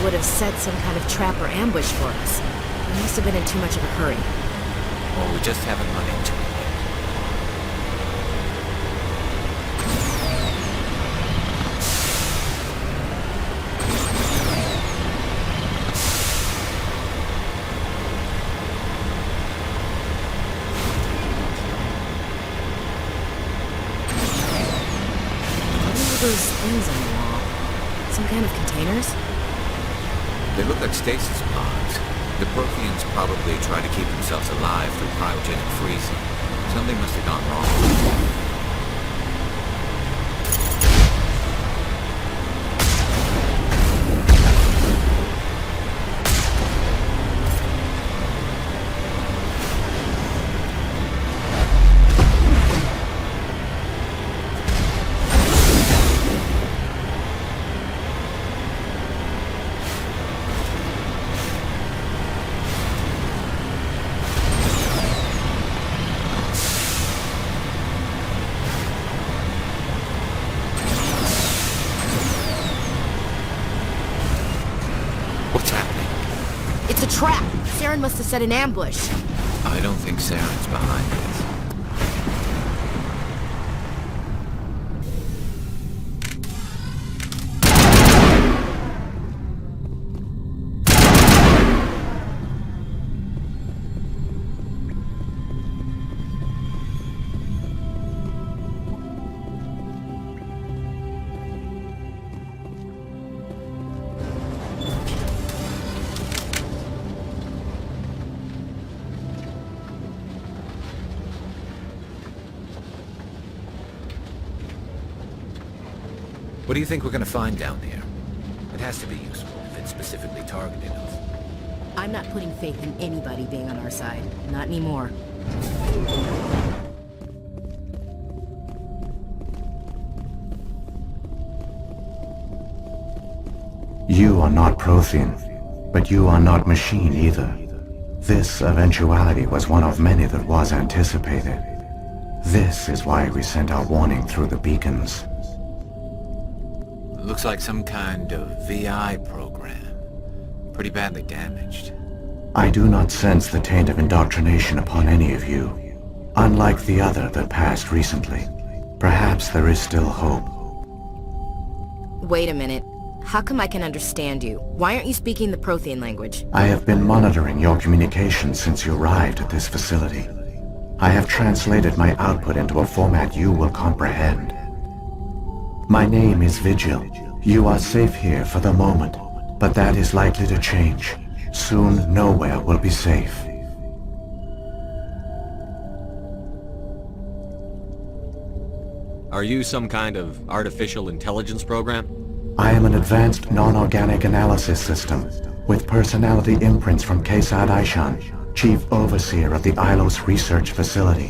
would have set some kind of trap or ambush for us. We must have been in too much of a hurry. Or we just haven't run into it. Those things on the wall. Some kind of containers? They look like stasis pods. The Protheans probably try to keep themselves alive through cryogenic freezing. Something must have gone wrong. Trap! Saren must have set an ambush. I don't think Saren's behind this. What do you think we're gonna find down there? It has to be useful if it's specifically targeted us. I'm not putting faith in anybody being on our side. Not anymore. You are not Prothean, but you are not machine either. This eventuality was one of many that was anticipated. This is why we sent our warning through the beacons. Looks like some kind of VI program. Pretty badly damaged. I do not sense the taint of indoctrination upon any of you. Unlike the other that passed recently. Perhaps there is still hope. Wait a minute. How come I can understand you? Why aren't you speaking the Prothean language? I have been monitoring your communications since you arrived at this facility. I have translated my output into a format you will comprehend. My name is Vigil. You are safe here for the moment, but that is likely to change. Soon, nowhere will be safe. Are you some kind of artificial intelligence program? I am an advanced non-organic analysis system, with personality imprints from Kesad Aishan, Chief Overseer of the Ilos Research Facility.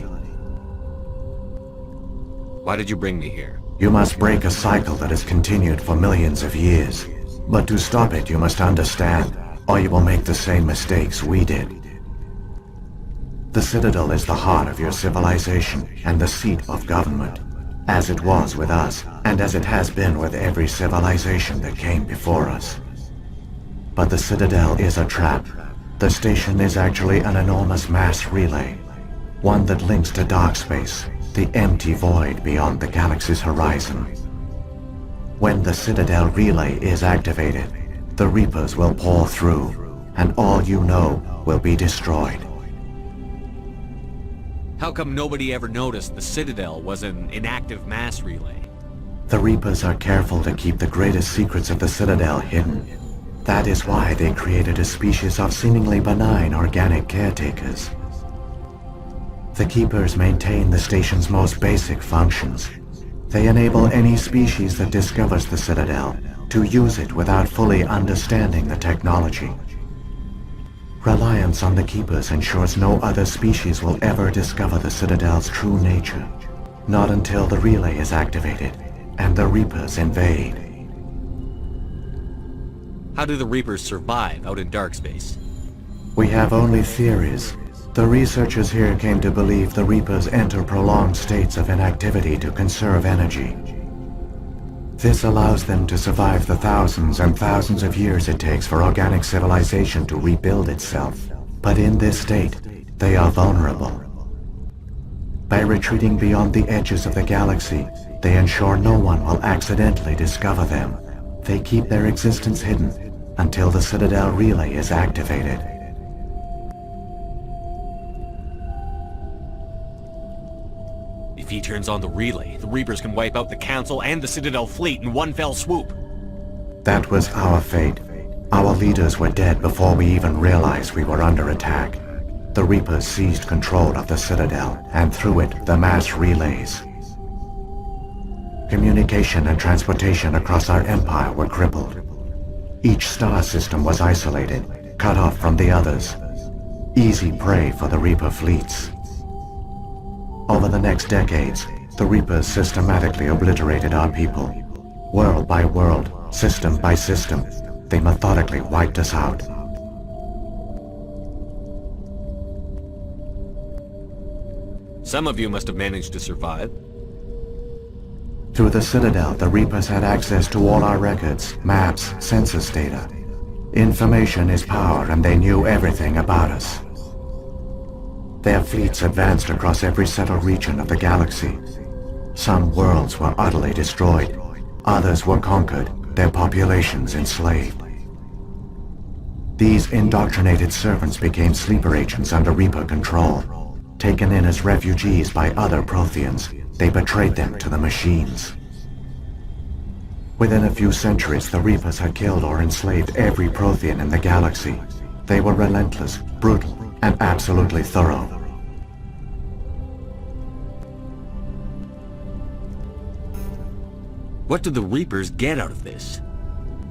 Why did you bring me here? You must break a cycle that has continued for millions of years. But to stop it, you must understand, or you will make the same mistakes we did. The Citadel is the heart of your civilization and the seat of government, as it was with us, and as it has been with every civilization that came before us. But the Citadel is a trap. The station is actually an enormous mass relay, one that links to dark space, the empty void beyond the galaxy's horizon. When the Citadel relay is activated, the Reapers will pour through, and all you know will be destroyed. How come nobody ever noticed the Citadel was an inactive mass relay? The Reapers are careful to keep the greatest secrets of the Citadel hidden. That is why they created a species of seemingly benign organic caretakers. The Keepers maintain the station's most basic functions. They enable any species that discovers the Citadel to use it without fully understanding the technology. Reliance on the Keepers ensures no other species will ever discover the Citadel's true nature. Not until the relay is activated and the Reapers invade. How do the Reapers survive out in dark space? We have only theories. The researchers here came to believe the Reapers enter prolonged states of inactivity to conserve energy. This allows them to survive the thousands and thousands of years it takes for organic civilization to rebuild itself. But in this state, they are vulnerable. By retreating beyond the edges of the galaxy, they ensure no one will accidentally discover them. They keep their existence hidden until the Citadel relay is activated. If he turns on the relay, the Reapers can wipe out the Council and the Citadel fleet in one fell swoop. That was our fate. Our leaders were dead before we even realized we were under attack. The Reapers seized control of the Citadel, and through it, the mass relays. Communication and transportation across our empire were crippled. Each star system was isolated, cut off from the others. Easy prey for the Reaper fleets. Over the next decades, the Reapers systematically obliterated our people. World by world, system by system, they methodically wiped us out. Some of you must have managed to survive. Through the Citadel, the Reapers had access to all our records, maps, census data. Information is power, and they knew everything about us. Their fleets advanced across every settled region of the galaxy. Some worlds were utterly destroyed. Others were conquered, their populations enslaved. These indoctrinated servants became sleeper agents under Reaper control. Taken in as refugees by other Protheans, they betrayed them to the machines. Within a few centuries, the Reapers had killed or enslaved every Prothean in the galaxy. They were relentless, brutal, and absolutely thorough. What do the Reapers get out of this?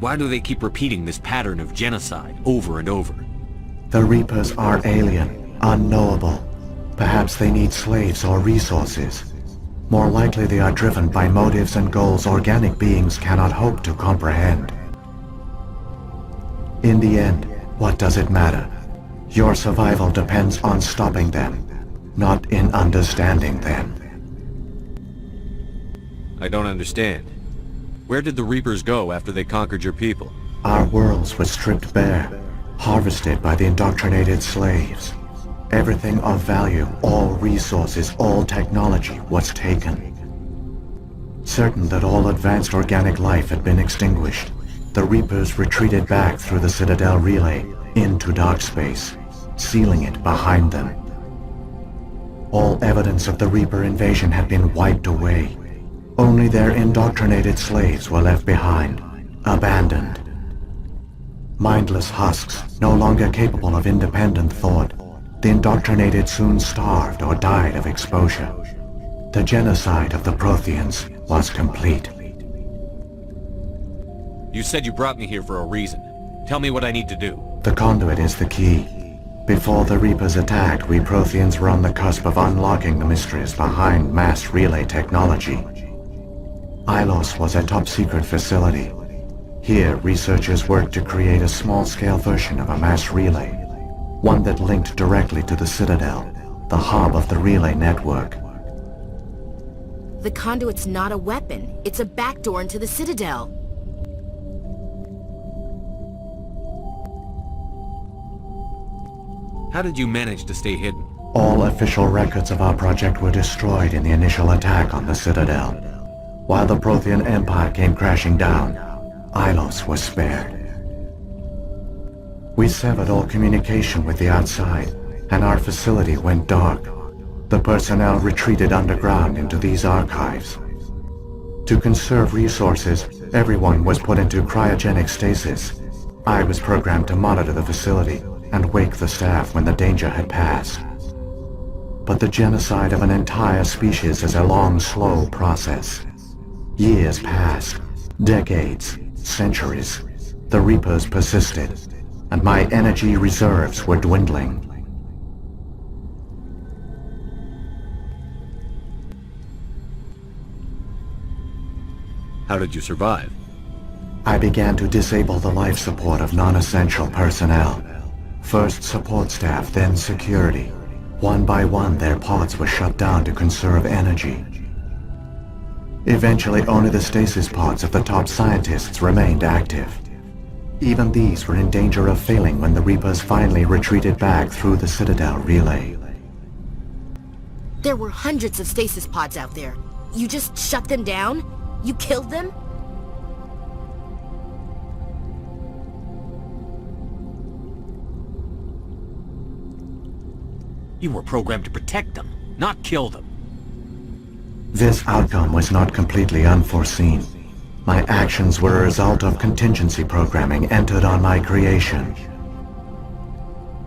Why do they keep repeating this pattern of genocide over and over? The Reapers are alien, unknowable. Perhaps they need slaves or resources. More likely they are driven by motives and goals organic beings cannot hope to comprehend. In the end, what does it matter? Your survival depends on stopping them, not in understanding them. I don't understand. Where did the Reapers go after they conquered your people? Our worlds were stripped bare, harvested by the indoctrinated slaves. Everything of value, all resources, all technology was taken. Certain that all advanced organic life had been extinguished, the Reapers retreated back through the Citadel relay into dark space, sealing it behind them. All evidence of the Reaper invasion had been wiped away. Only their indoctrinated slaves were left behind, abandoned. Mindless husks, no longer capable of independent thought, the indoctrinated soon starved or died of exposure. The genocide of the Protheans was complete. You said you brought me here for a reason. Tell me what I need to do. The conduit is the key. Before the Reapers attacked, we Protheans were on the cusp of unlocking the mysteries behind mass relay technology. Ilos was a top-secret facility. Here, researchers worked to create a small-scale version of a mass relay, one that linked directly to the Citadel, the hub of the relay network. The conduit's not a weapon. It's a backdoor into the Citadel. How did you manage to stay hidden? All official records of our project were destroyed in the initial attack on the Citadel. While the Prothean Empire came crashing down, Ilos was spared. We severed all communication with the outside, and our facility went dark. The personnel retreated underground into these archives. To conserve resources, everyone was put into cryogenic stasis. I was programmed to monitor the facility and wake the staff when the danger had passed. But the genocide of an entire species is a long, slow process. Years passed, decades, centuries. The Reapers persisted, and my energy reserves were dwindling. How did you survive? I began to disable the life support of non-essential personnel. First support staff, then security. One by one, their pods were shut down to conserve energy. Eventually, only the stasis pods of the top scientists remained active. Even these were in danger of failing when the Reapers finally retreated back through the Citadel relay. There were hundreds of stasis pods out there. You just shut them down? You killed them? You were programmed to protect them, not kill them. This outcome was not completely unforeseen. My actions were a result of contingency programming entered on my creation.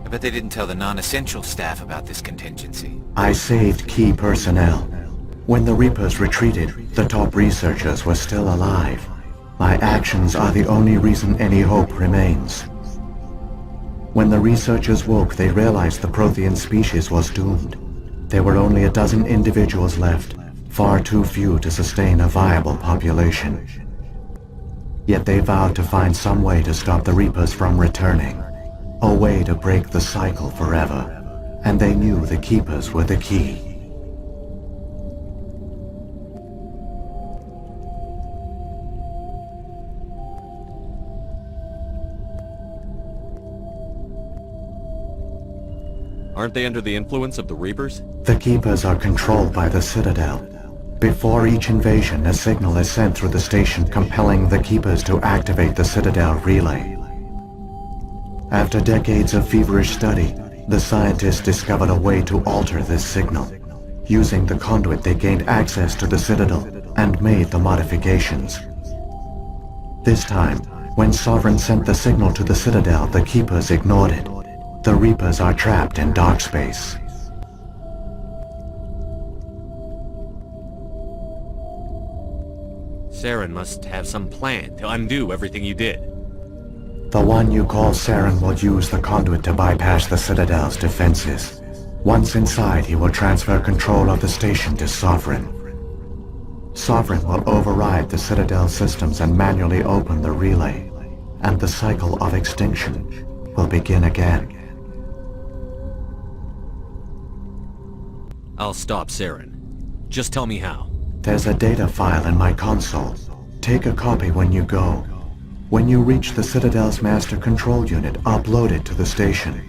I bet they didn't tell the non-essential staff about this contingency. I saved key personnel. When the Reapers retreated, the top researchers were still alive. My actions are the only reason any hope remains. When the researchers woke, they realized the Prothean species was doomed. There were only a dozen individuals left, far too few to sustain a viable population. Yet they vowed to find some way to stop the Reapers from returning, a way to break the cycle forever, and they knew the Keepers were the key. Aren't they under the influence of the Reapers? The Keepers are controlled by the Citadel. Before each invasion, a signal is sent through the station compelling the Keepers to activate the Citadel relay. After decades of feverish study, the scientists discovered a way to alter this signal. Using the conduit, they gained access to the Citadel and made the modifications. This time, when Sovereign sent the signal to the Citadel, the Keepers ignored it. The Reapers are trapped in dark space. Saren must have some plan to undo everything you did. The one you call Saren will use the conduit to bypass the Citadel's defenses. Once inside, he will transfer control of the station to Sovereign. Sovereign will override the Citadel systems and manually open the relay, and the cycle of extinction will begin again. I'll stop Saren. Just tell me how. There's a data file in my console. Take a copy when you go. When you reach the Citadel's master control unit, upload it to the station.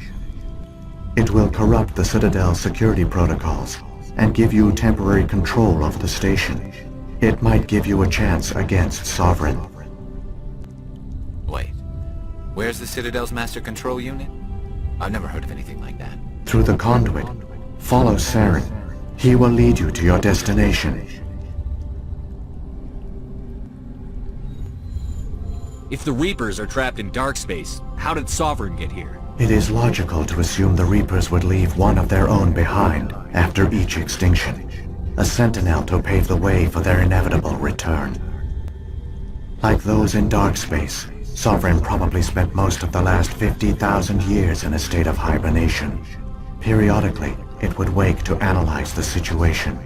It will corrupt the Citadel's security protocols and give you temporary control of the station. It might give you a chance against Sovereign. Wait, where's the Citadel's master control unit? I've never heard of anything like that. Through the conduit, follow Saren. He will lead you to your destination. If the Reapers are trapped in dark space, how did Sovereign get here? It is logical to assume the Reapers would leave one of their own behind after each extinction, a sentinel to pave the way for their inevitable return. Like those in dark space, Sovereign probably spent most of the last 50,000 years in a state of hibernation. Periodically, it would wake to analyze the situation.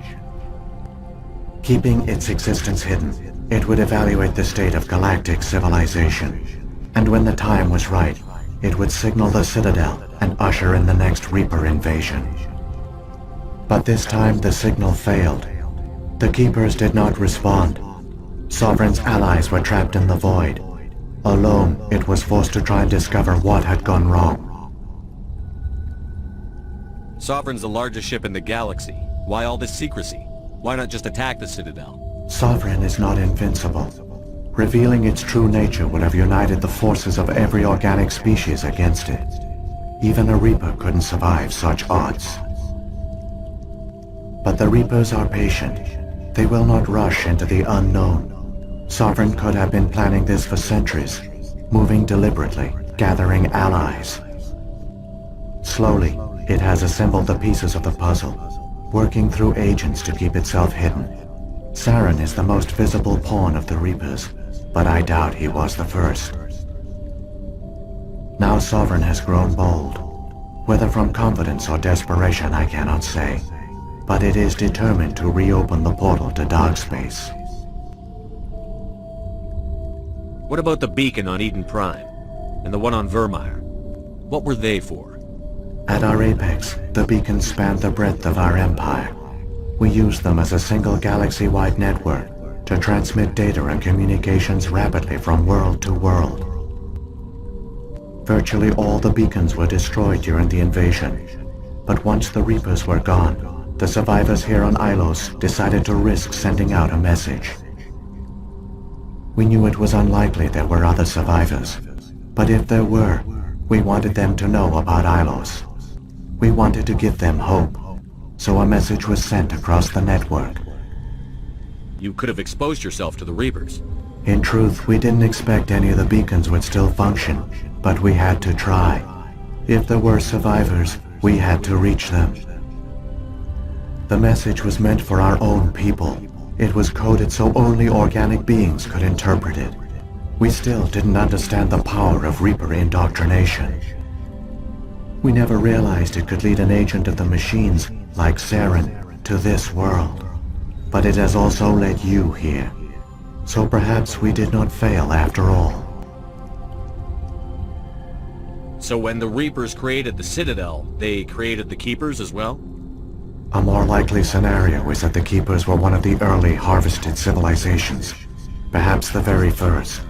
Keeping its existence hidden, it would evaluate the state of galactic civilization. And when the time was right, it would signal the Citadel and usher in the next Reaper invasion. But this time the signal failed. The Keepers did not respond. Sovereign's allies were trapped in the void. Alone, it was forced to try and discover what had gone wrong. Sovereign's the largest ship in the galaxy. Why all this secrecy? Why not just attack the Citadel? Sovereign is not invincible. Revealing its true nature would have united the forces of every organic species against it. Even a Reaper couldn't survive such odds. But the Reapers are patient. They will not rush into the unknown. Sovereign could have been planning this for centuries, moving deliberately, gathering allies. Slowly, it has assembled the pieces of the puzzle, working through agents to keep itself hidden. Saren is the most visible pawn of the Reapers, but I doubt he was the first. Now Sovereign has grown bold. Whether from confidence or desperation I cannot say, but it is determined to reopen the portal to dark space. What about the beacon on Eden Prime? And the one on Vermeer? What were they for? At our apex, the beacons spanned the breadth of our empire. We used them as a single galaxy-wide network, to transmit data and communications rapidly from world to world. Virtually all the beacons were destroyed during the invasion, but once the Reapers were gone, the survivors here on Ilos decided to risk sending out a message. We knew it was unlikely there were other survivors, but if there were, we wanted them to know about Ilos. We wanted to give them hope, so a message was sent across the network. You could have exposed yourself to the Reapers. In truth, we didn't expect any of the beacons would still function, but we had to try. If there were survivors, we had to reach them. The message was meant for our own people. It was coded so only organic beings could interpret it. We still didn't understand the power of Reaper indoctrination. We never realized it could lead an agent of the machines, like Saren, to this world. But it has also led you here. So perhaps we did not fail after all. So when the Reapers created the Citadel, they created the Keepers as well? A more likely scenario is that the Keepers were one of the early harvested civilizations. Perhaps the very first.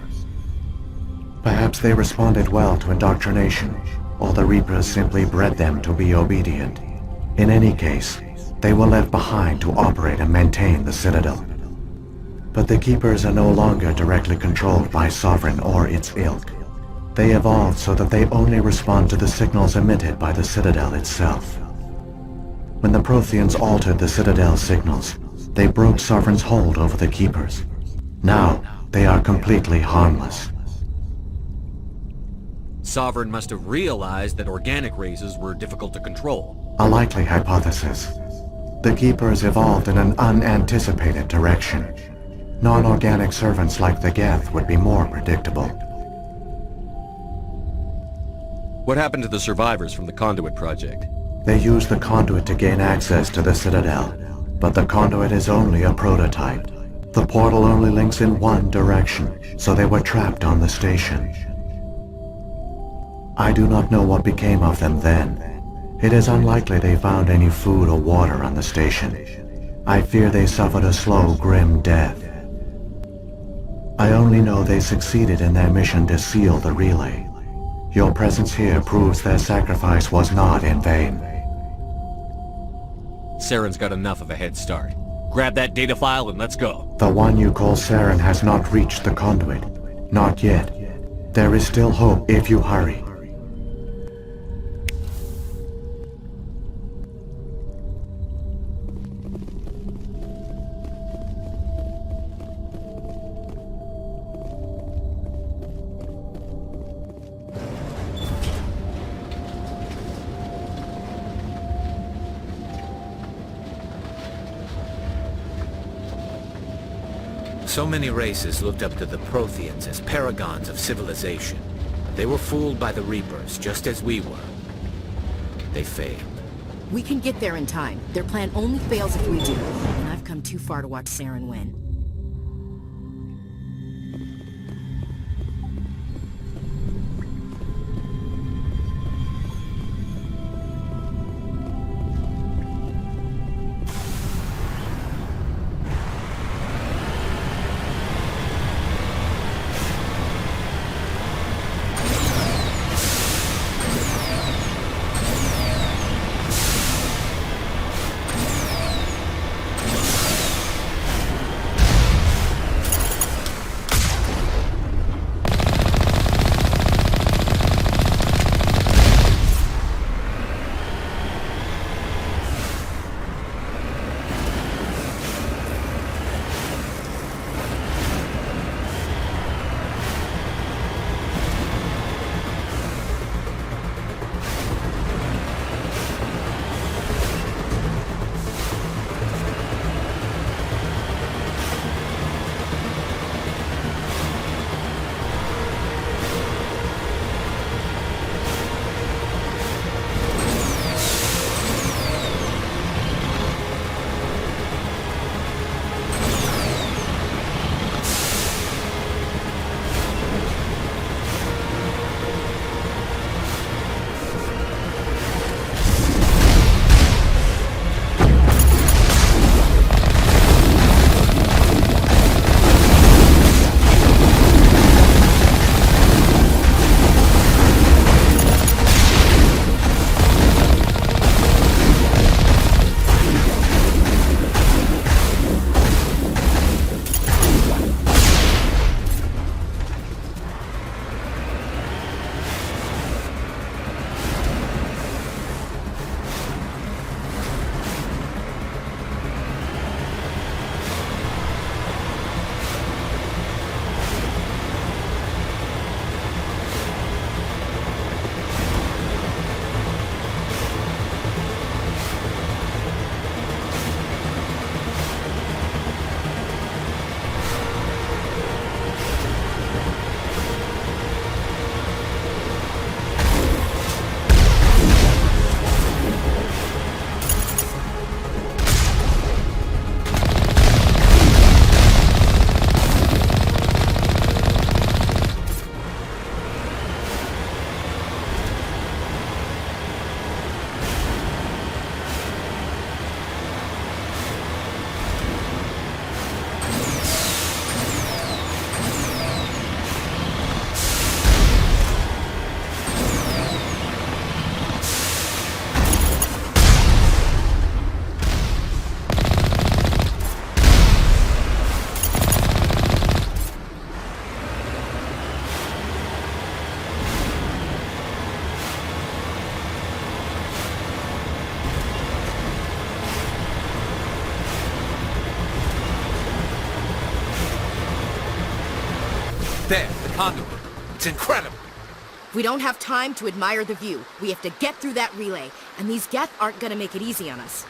Perhaps they responded well to indoctrination, or the Reapers simply bred them to be obedient. In any case, they were left behind to operate and maintain the Citadel. But the Keepers are no longer directly controlled by Sovereign or its ilk. They evolved so that they only respond to the signals emitted by the Citadel itself. When the Protheans altered the Citadel's signals, they broke Sovereign's hold over the Keepers. Now, they are completely harmless. Sovereign must have realized that organic races were difficult to control. A likely hypothesis. The Keepers evolved in an unanticipated direction. Non-organic servants like the Geth would be more predictable. What happened to the survivors from the Conduit project? They used the conduit to gain access to the Citadel, but the conduit is only a prototype. The portal only links in one direction, so they were trapped on the station. I do not know what became of them then. It is unlikely they found any food or water on the station. I fear they suffered a slow, grim death. I only know they succeeded in their mission to seal the relay. Your presence here proves their sacrifice was not in vain. Saren's got enough of a head start. Grab that data file and let's go. The one you call Saren has not reached the conduit. Not yet. There is still hope if you hurry. So many races looked up to the Protheans as paragons of civilization. They were fooled by the Reapers, just as we were. They failed. We can get there in time. Their plan only fails if we do. And I've come too far to watch Saren win. ponderable. It's incredible. We don't have time to admire the view. We have to get through that relay, and these Geth aren't gonna make it easy on us.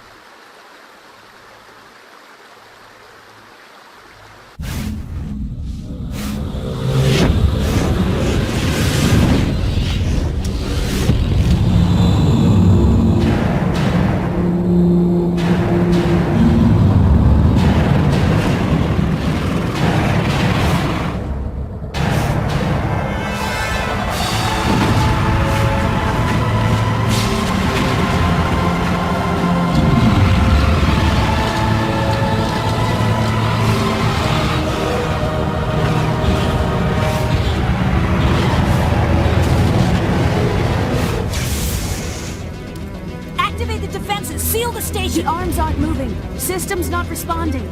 The arms aren't moving. System's not responding.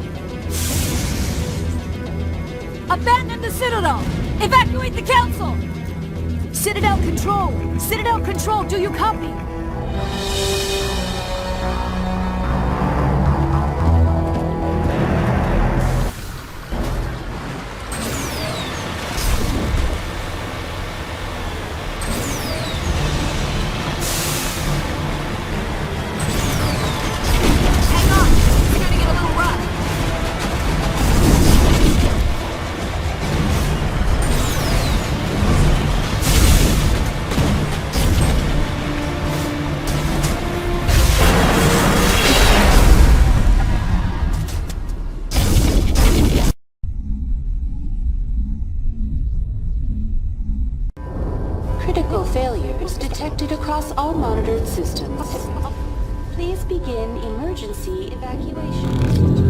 Abandon the Citadel! Evacuate the Council! Citadel Control! Citadel Control, do you copy? Critical failures detected across all monitored systems. Please begin emergency evacuation.